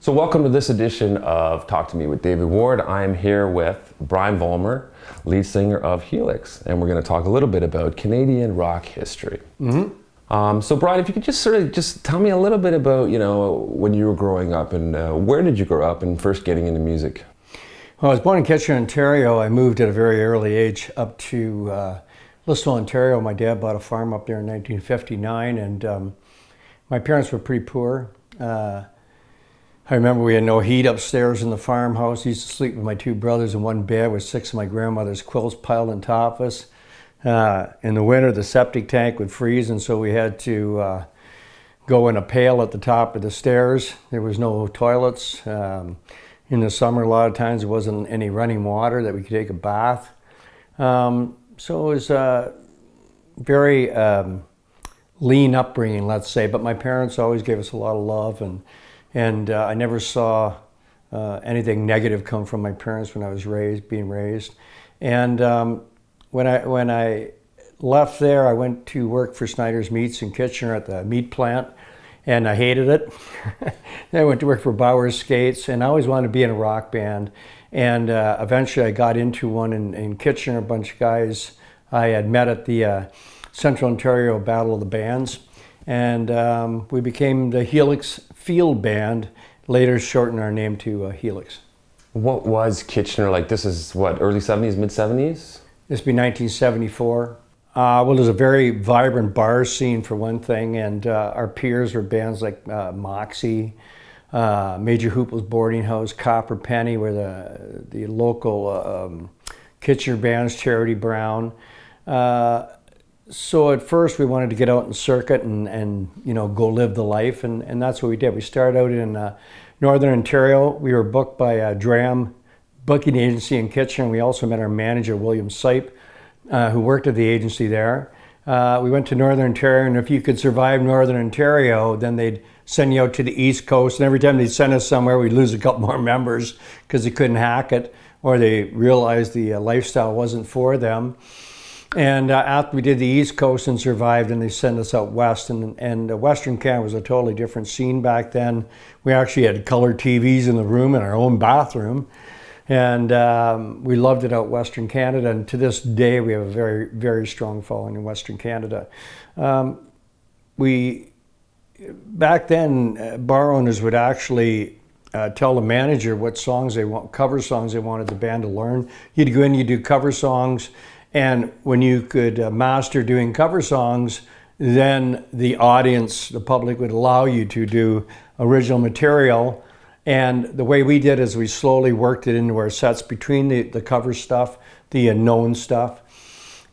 So welcome to this edition of Talk to Me with David Ward. I am here with Brian Vollmer, lead singer of Helix, and we're going to talk a little bit about Canadian rock history. So Brian, if you could just tell me a little bit about, when you were growing up and where did you grow up and first getting into music? Well, I was born in Kitchener, Ontario. I moved at a very early age up to Listowel, Ontario. My dad bought a farm up there in 1959, and my parents were pretty poor. I remember we had no heat upstairs in the farmhouse. I used to sleep with my two brothers in one bed with 6 of my grandmother's quilts piled on top of us. In the winter, the septic tank would freeze, and so we had to go in a pail at the top of the stairs. There was no toilets. In the summer, a lot of times there wasn't any running water that we could take a bath. So it was a very lean upbringing, let's say, but my parents always gave us a lot of love, and I never saw anything negative come from my parents when I was being raised. And when I left there, I went to work for Snyder's Meats in Kitchener at the meat plant, and I hated it. Then I went to work for Bauer's Skates, and I always wanted to be in a rock band. And eventually I got into one in Kitchener, a bunch of guys I had met at the Central Ontario Battle of the Bands. And we became the Helix Field Band, later shortened our name to Helix. What was Kitchener like? This is what, early 70s, mid 70s? This would be 1974. Well, there's a very vibrant bar scene for one thing, and our peers were bands like Moxie, Major Hoople's Boarding House, Copper Penny were the local Kitchener bands, Charity Brown. So at first we wanted to get out and circuit and go live the life, and that's what we did. We started out in Northern Ontario. We were booked by a Dram booking agency in Kitchener. We also met our manager, William Sipe, who worked at the agency there. We went to Northern Ontario, and if you could survive Northern Ontario, then they'd send you out to the East Coast, and every time they'd send us somewhere, we'd lose a couple more members because they couldn't hack it, or they realized the lifestyle wasn't for them. And after we did the East Coast and survived, and they sent us out west, and Western Canada was a totally different scene back then. We actually had color TVs in the room in our own bathroom, and we loved it out Western Canada, and to this day we have a very, very strong following in Western Canada. Back then, bar owners would actually tell the manager what songs they want, cover songs they wanted the band to learn. You'd go in, you'd do cover songs, and when you could master doing cover songs, then the audience, the public, would allow you to do original material. And the way we did is we slowly worked it into our sets between the cover stuff, the known stuff.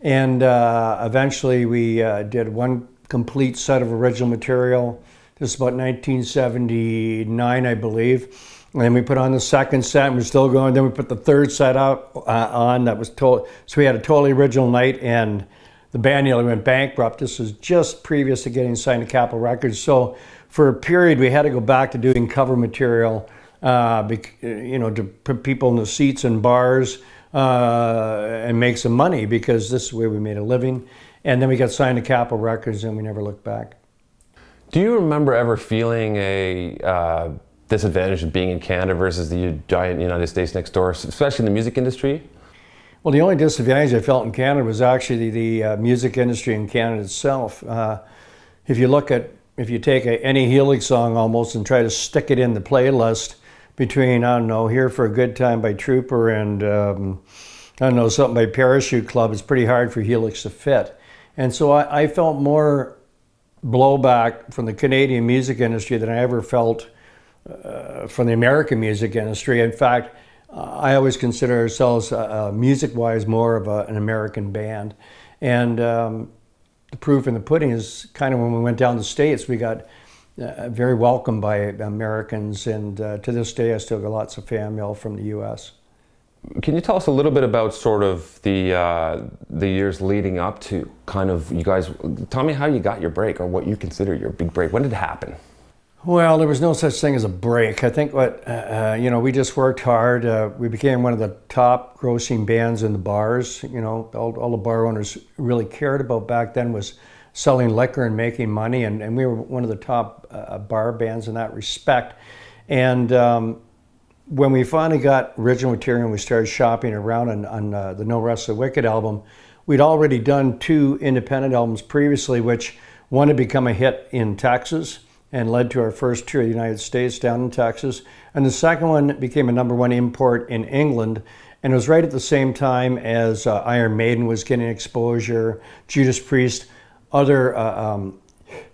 And eventually we did one complete set of original material. This is about 1979, I believe. And then we put on the second set, and we're still going. Then we put the third set out on that was so we had a totally original night, and the band nearly went bankrupt. This was just previous to getting signed to Capitol Records. So for a period, we had to go back to doing cover material, to put people in the seats in bars and make some money, because this is where we made a living. And then we got signed to Capitol Records, and we never looked back. Do you remember ever feeling a disadvantage of being in Canada versus the giant United States next door, especially in the music industry? Well, the only disadvantage I felt in Canada was actually the music industry in Canada itself. If you take any Helix song almost and try to stick it in the playlist between, Here for a Good Time by Trooper and, something by Parachute Club, it's pretty hard for Helix to fit. And so I felt more blowback from the Canadian music industry than I ever felt from the American music industry. In fact, I always consider ourselves music-wise more of an American band. And the proof in the pudding is kind of when we went down to the States, we got very welcomed by Americans, and to this day I still get lots of fan mail from the US. Can you tell us a little bit about sort of the years leading up to kind of you guys, tell me how you got your break, or what you consider your big break. When did it happen? Well, there was no such thing as a break. I think we just worked hard. We became one of the top grossing bands in the bars. All the bar owners really cared about back then was selling liquor and making money, and we were one of the top bar bands in that respect. And when we finally got original material and we started shopping around on the No Rest of the Wicked album, we'd already done 2 independent albums previously, which one had become a hit in Texas and led to our first tour of the United States down in Texas. And the second one became a #1 import in England. And it was right at the same time as Iron Maiden was getting exposure, Judas Priest, other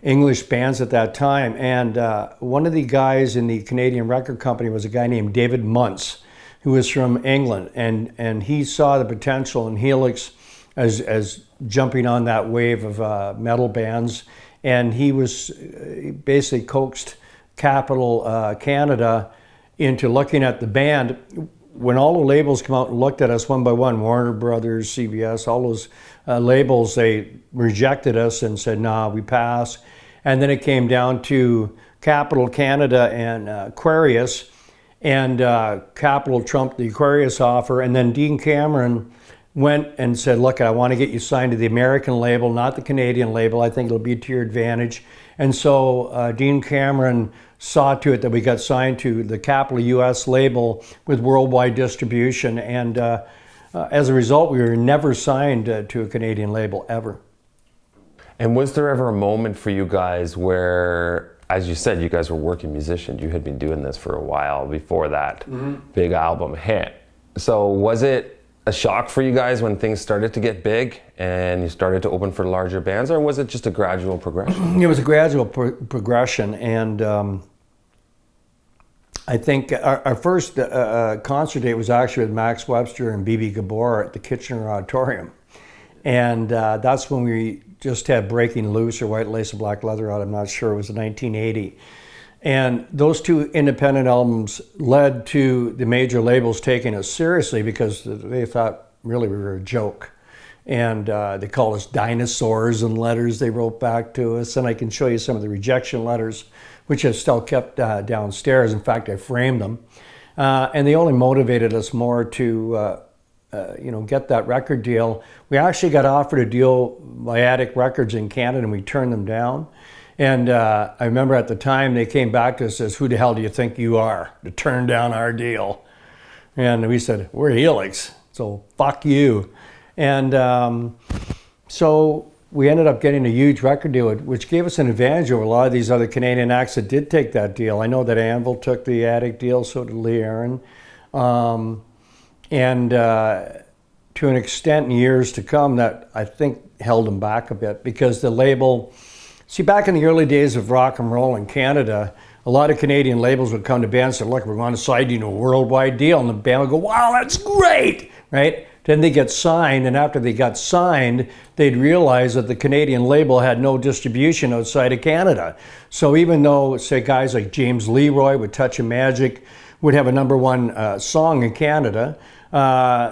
English bands at that time. And one of the guys in the Canadian record company was a guy named David Muntz, who was from England. And he saw the potential in Helix as jumping on that wave of metal bands. And he was basically coaxed Capitol Canada into looking at the band. When all the labels come out and looked at us one by one, Warner Brothers, CBS, all those labels, they rejected us and said, nah, we pass. And then it came down to Capitol Canada and Aquarius, and Capitol trumped the Aquarius offer. And then Dean Cameron went and said, look, I want to get you signed to the American label, not the Canadian label. I think it'll be to your advantage. And so Dean Cameron saw to it that we got signed to the Capitol US label with worldwide distribution. And as a result, we were never signed to a Canadian label, ever. And was there ever a moment for you guys where, as you said, you guys were working musicians, you had been doing this for a while before that big album hit. So was it a shock for you guys when things started to get big and you started to open for larger bands, or was it just a gradual progression? It was a gradual progression, and I think our first concert date was actually with Max Webster and B.B. Gabor at the Kitchener Auditorium. And that's when we just had Breaking Loose or White Lace and Black Leather out. I'm not sure. It was in 1980. And those 2 independent albums led to the major labels taking us seriously because they thought really we were a joke. And they called us dinosaurs in letters they wrote back to us. And I can show you some of the rejection letters, which I've still kept downstairs. In fact, I framed them. And they only motivated us more to get that record deal. We actually got offered a deal by Attic Records in Canada, and we turned them down. And I remember at the time they came back to us and says, who the hell do you think you are to turn down our deal? And we said, we're Helix, so fuck you. And so we ended up getting a huge record deal, which gave us an advantage over a lot of these other Canadian acts that did take that deal. I know that Anvil took the Attic deal, so did Lee Aaron. And to an extent in years to come, that I think held them back a bit, because the label, see, back in the early days of rock and roll in Canada, a lot of Canadian labels would come to bands and say, look, we're going to sign you to a worldwide deal. And the band would go, wow, that's great, right? Then they get signed, and after they got signed, they'd realize that the Canadian label had no distribution outside of Canada. So even though, say, guys like James Leroy with Touch of Magic would have a #1 song in Canada,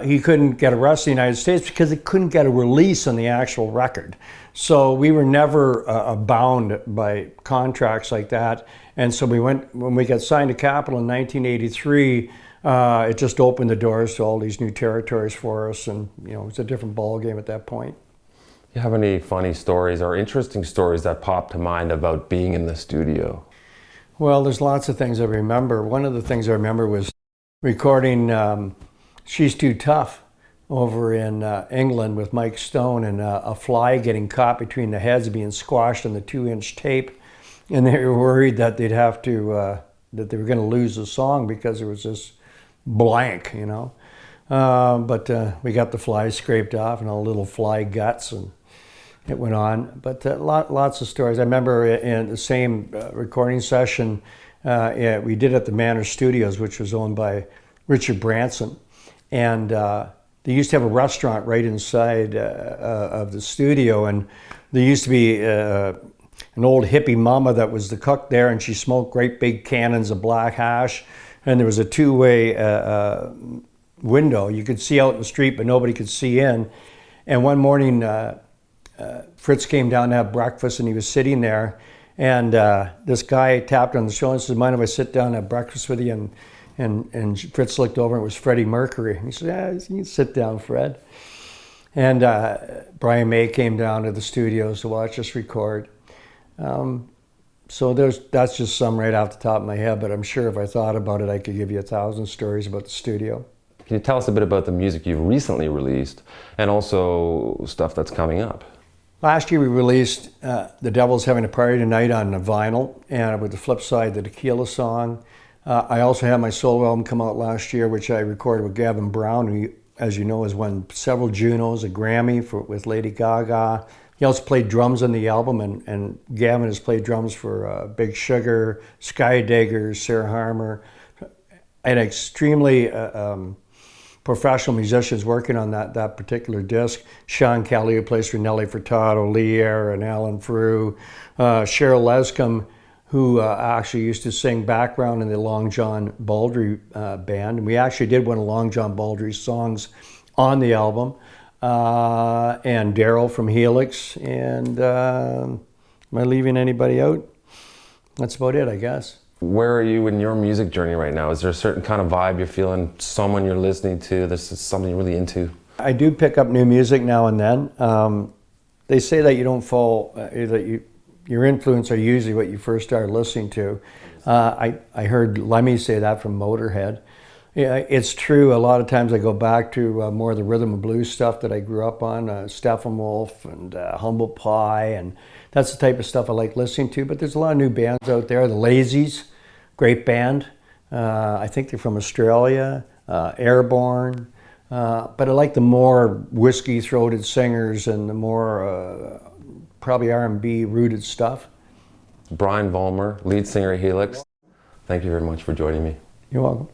he couldn't get a rest in the United States because he couldn't get a release on the actual record. So we were never bound by contracts like that. And so when we got signed to Capitol in 1983, it just opened the doors to all these new territories for us. And, it was a different ball game at that point. You have any funny stories or interesting stories that pop to mind about being in the studio? Well, there's lots of things I remember. One of the things I remember was recording She's Too Tough over in England with Mike Stone, and a fly getting caught between the heads being squashed on the 2-inch tape. And they were worried that they'd have to, that they were going to lose the song because there was this blank, But we got the fly scraped off and all the little fly guts, and it went on. But lots of stories. I remember in the same recording session we did at the Manor Studios, which was owned by Richard Branson. And they used to have a restaurant right inside of the studio, and there used to be an old hippie mama that was the cook there, and she smoked great big cannons of black hash, and there was a 2-way window. You could see out in the street, but nobody could see in. And one morning, Fritz came down to have breakfast, and he was sitting there, and this guy tapped on the shoulder and said, mind if I sit down and have breakfast with you? And Fritz looked over, and it was Freddie Mercury. He said, yeah, you can sit down, Fred. And Brian May came down to the studios to watch us record. So that's just some right off the top of my head, but I'm sure if I thought about it, I could give you 1,000 stories about the studio. Can you tell us a bit about the music you've recently released and also stuff that's coming up? Last year we released The Devil's Having a Party Tonight on vinyl, and with the flip side, the Tequila song. I also had my solo album come out last year, which I recorded with Gavin Brown, who, as you know, has won several Junos, a Grammy with Lady Gaga. He also played drums on the album, and Gavin has played drums for Big Sugar, Skydiggers, Sarah Harmer, and extremely professional musicians working on that particular disc. Sean Kelly, who plays for Nelly Furtado, Lee Eyre, and Alan Frew. Cheryl Lescombe, who actually used to sing background in the Long John Baldry band. And we actually did one of Long John Baldry's songs on the album. And Daryl from Helix. And am I leaving anybody out? That's about it, I guess. Where are you in your music journey right now? Is there a certain kind of vibe you're feeling, someone you're listening to, this is something you're really into? I do pick up new music now and then. They say that you don't fall, your influence are usually what you first started listening to. I heard Lemmy say that from Motorhead. Yeah, it's true. A lot of times I go back to more of the rhythm and blues stuff that I grew up on, Steppenwolf and Humble Pie, and that's the type of stuff I like listening to. But there's a lot of new bands out there. The Lazies, great band. I think they're from Australia. Airborne. But I like the more whiskey-throated singers and the more probably R&B rooted stuff. Brian Vollmer, lead singer of Helix. Thank you very much for joining me. You're welcome.